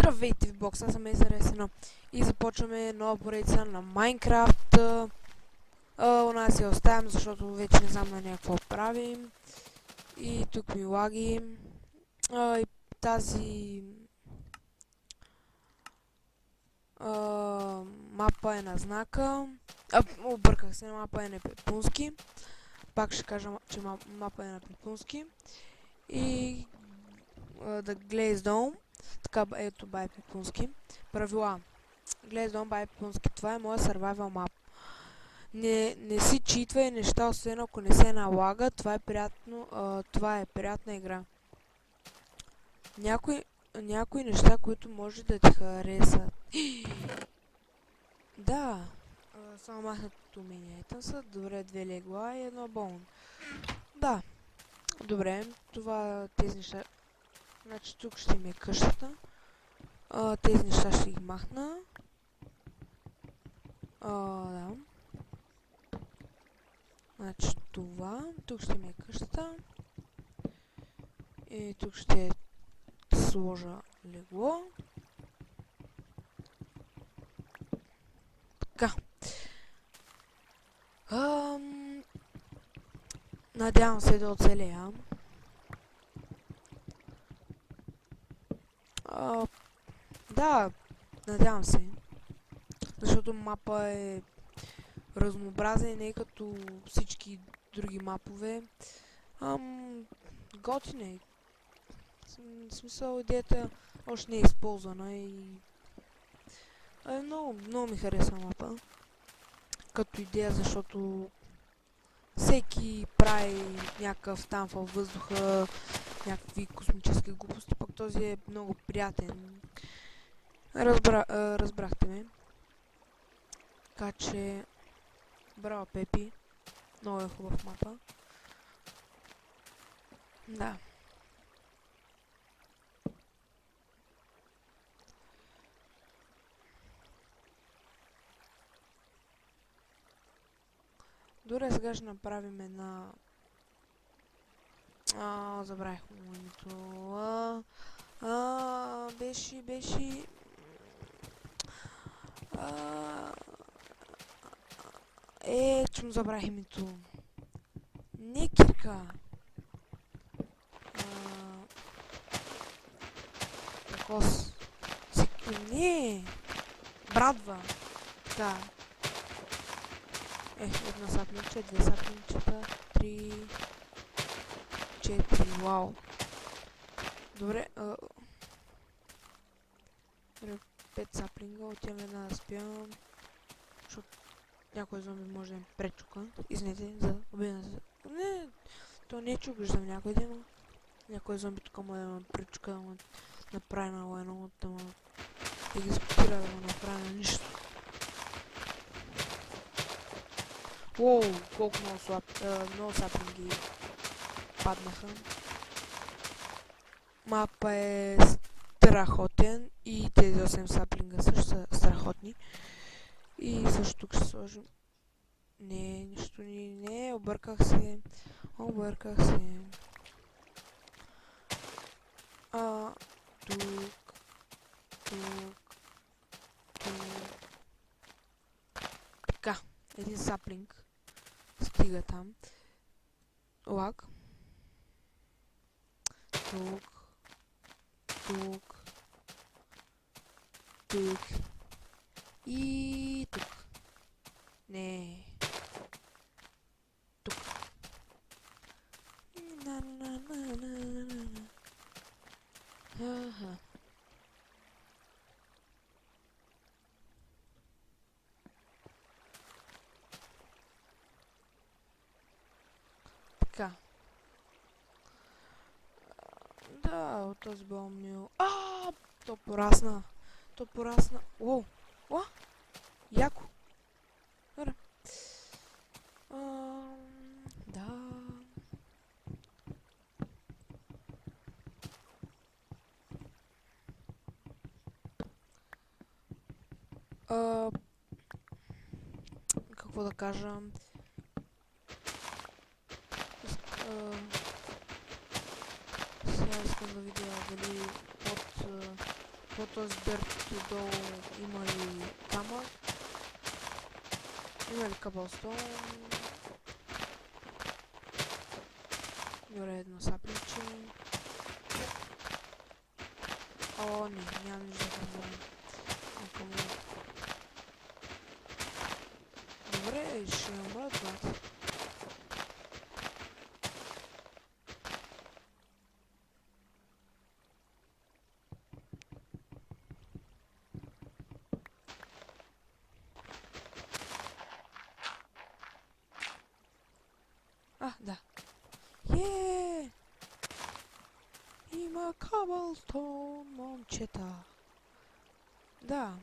Здравейте в бокса, аз съм Езер и започваме нова поредица на Майнкрафт. У нас я оставям, защото вече не знам на какво правим. И тук ми лаги. И тази мапа е на знака. Обърках се, мапа е на Пепунски. Пак ще кажа, че мапа е на Пепунски. И The Glaze Dome. Така, ето бай Пепунски. Правила. Glaze Dome бай Пепунски. Това е моя survival map. Не си читвай неща, освен ако не се налага. Това е приятно. Това е приятна игра. Някои неща, които може да ти харесат. Да. Само махнат умения. Са добре, 2 легла и 1 бон. Да. Добре, тези неща. Значи тук ще ми е къщата. Тези неща ще ги махна. Да. Значи това. Тук ще ми е къщата. И тук ще сложа легло. Така. Надявам се да оцелея. Да, надявам се. Защото мапа е разнообразен, не е като всички други мапове. Готин е. В смисъл, идеята още не е използвана и... много ми харесва мапа. Като идея, защото всеки прави някакъв там във въздуха, някакви космически глупости, пък този е много приятен. Разбрахте ме. Така че... Браво, Пепи. Много е хубав мапа. Да. Добре, сега ще направим една... забравих му името. Беше... че му забравих името. Не Кирка. Кокос. Не. Брадва. Да. Една саплинче, 2 саплинчета, 3, 4, вау. Добре, 5 саплинга, отиваме да спям, защото някой зомби може да ми пречука. Извинете за обидната. Не, то не е, че обиждам някой ден, но някой зомби тук може да ме пречука, да ме направи на лайно, да ги спира, да ме направи на нищо. Уоу, колко много саплинги паднаха. Мапа е страхотен и тези 8 саплинга също са страхотни. И също тук ще сложим... Не, нищо не, обърках се. Тук. Така, един саплинг. Стига там. Лак. Тук. И тук. Не. Тук. Аха. Така. Да, от този бълмил. То порасна. Уоу. Яко. Добре. Да. Какво да кажа? Сега искам да видя дали под По този дърт долу има ли камък? Има ли кабелстон? Добре, едно сапличе. О, не, няма нищо да хвърля. Добре, ще умрат двата. А, да. Има каблстон, момчета. Да.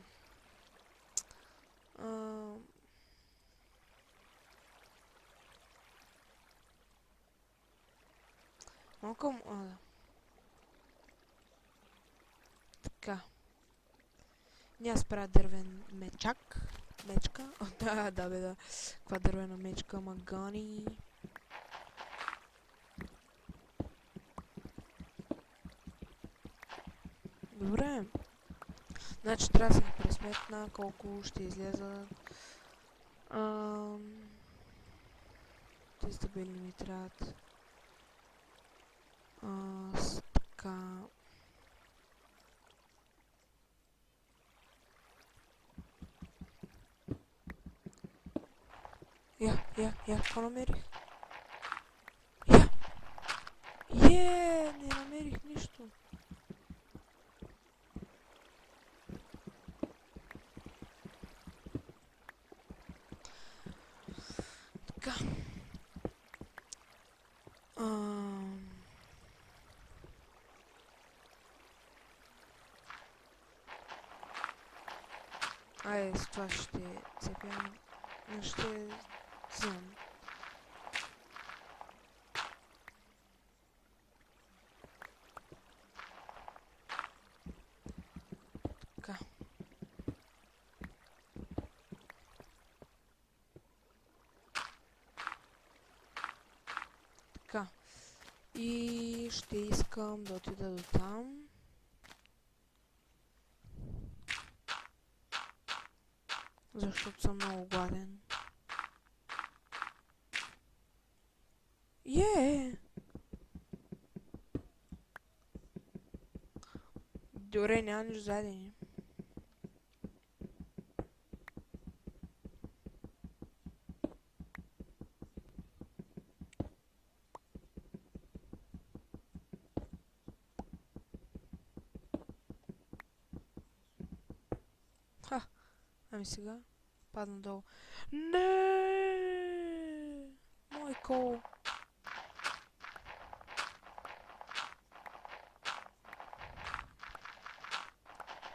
Малко... да. Така. Ние спра дървен мечак. Мечка. О, да, бе, да. Каква дървена мечка, магани. Добре. Значи трябва да си ги пресметна колко ще излезат. 300 бели ми трябват. Така. Какво намерих? Не намерих нищо. Така. Айде, с това ще цепя. Ще вземам. Така. Така. И ще искам да отида до там. Защото съм много гладен. Добре, няма нищо задени. Ами сега падна долу. Не! Мой кол.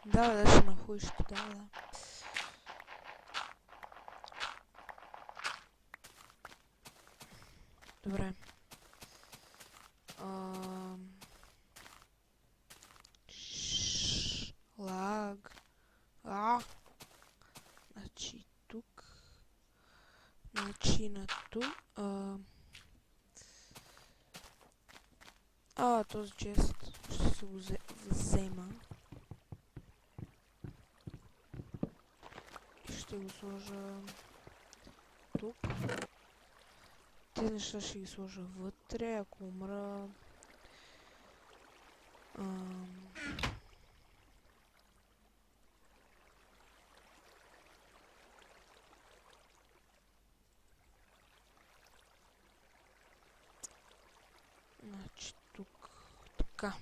Да, ще нахуиш, да. Добре. Лаг. Значи тук. Значи на тук. Този чест ще се го взема. И ще го сложа тук. Тези неща ще ги сложа вътре, ако умра. Значи тук. Така.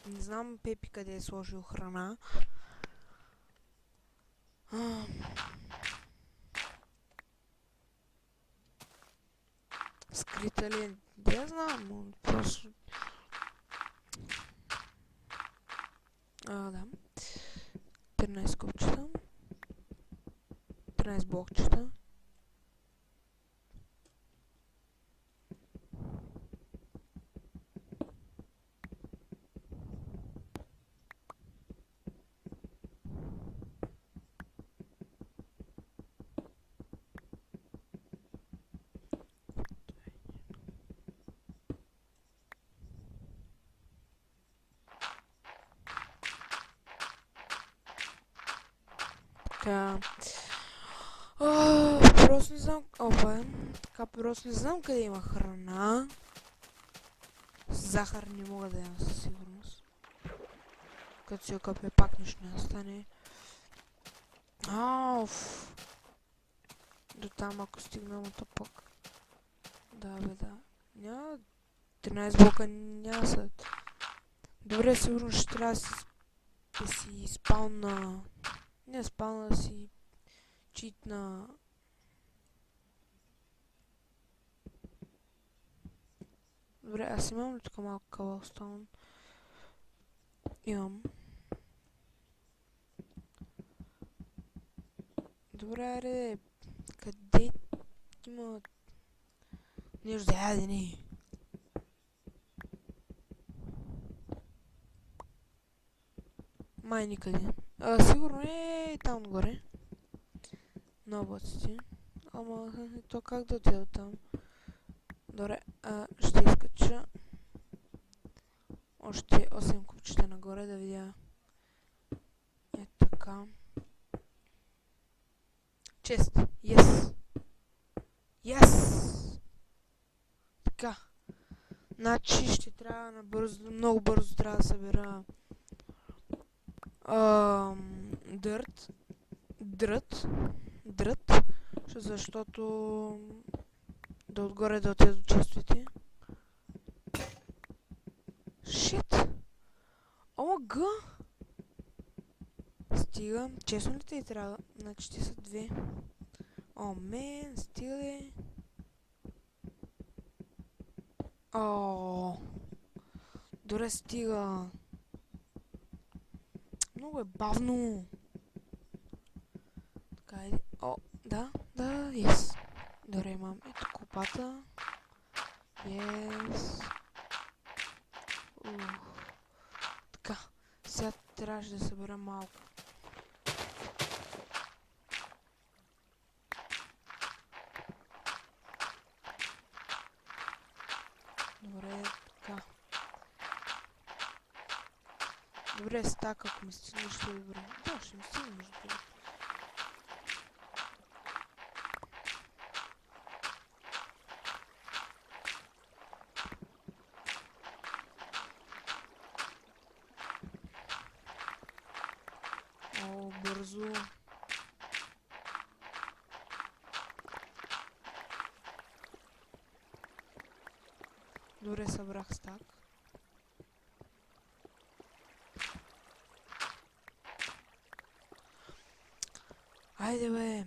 Не знам Пепи къде е сложил храна. Скрита ли? Да, знам, просто... Да. 13 копчета. 13 блокчета. Така. Просто не знам. Опа. Така, просто не знам къде има храна. Захар не мога да имам със сигурност. Като си окъпя пак нищо не стане. Ауф. До там ако стигнем от пък. Да, бе, да. Няма 13 блока няма след. Добре, сигурно ще трябва да си спална. Не спална, да си читна. Добре, аз имам ли тук малко кавалстоун? Имам. Добре, аре, къде има нещо за ядене? Май никъде. Сигурно е там горе. На облаците. Ама, то как да отида там? Добре, ще изкача още 8 купчета нагоре да видя. Е така. Чест! Yes! Yes! Така. Значи ще трябва набързо, много бързо трябва да събера дрът, защото да отгоре да отида до честите. Шит! ОМГ! Стига. Честно ли те трябва? Значи те са две. О, мен, стига ли? О, добре, стига. Много е бавно. Така е. О, да, yes. Добре, имам ето копата. Yes. Така, сега трябваше да събера малко. Добре, така. Добре, стак, ако ми стигне, ще е добре. Да, ще ми стигне, между другото. О, бързо. Добре, събрах стак. Айде, бе.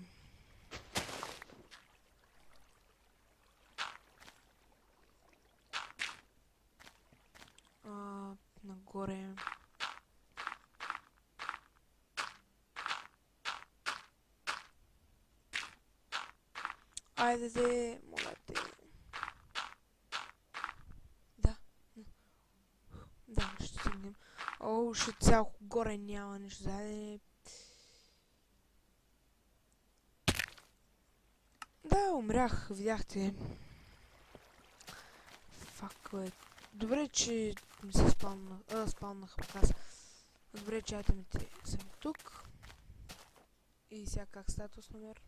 Нагоре. Айде, де, моля те. Да, ще стигнем. О, ще цяло горе няма нищо. Заеде. Да, умрях, видяхте. Фак, бе. Добре, че ми се спалнах пък аз. Добре, че атомите са тук. И сега как статус номер?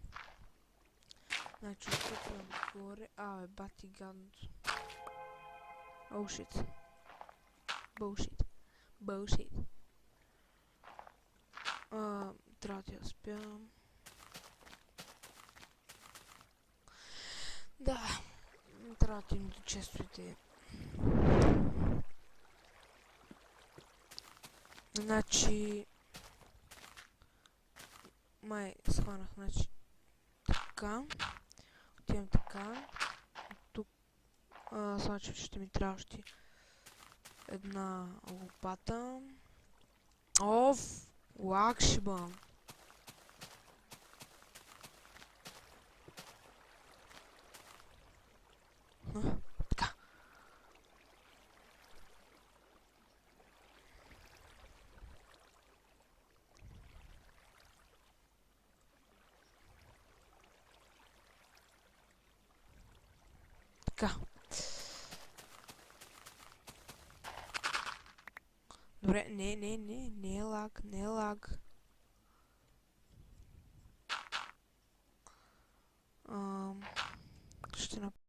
Значи, отстъпвам горе. Бе, бати гадното. О, шит. Bullshit. Трябва да я спям. Да, трябва да им до честите. Значи... Май схванах, значи... Така. Отивам така. Тук... значи, че ще ми трябва още една лопата. Оф! Лакшибан! Така. Така. Добре, не е лаг, не е лаг. ще направя.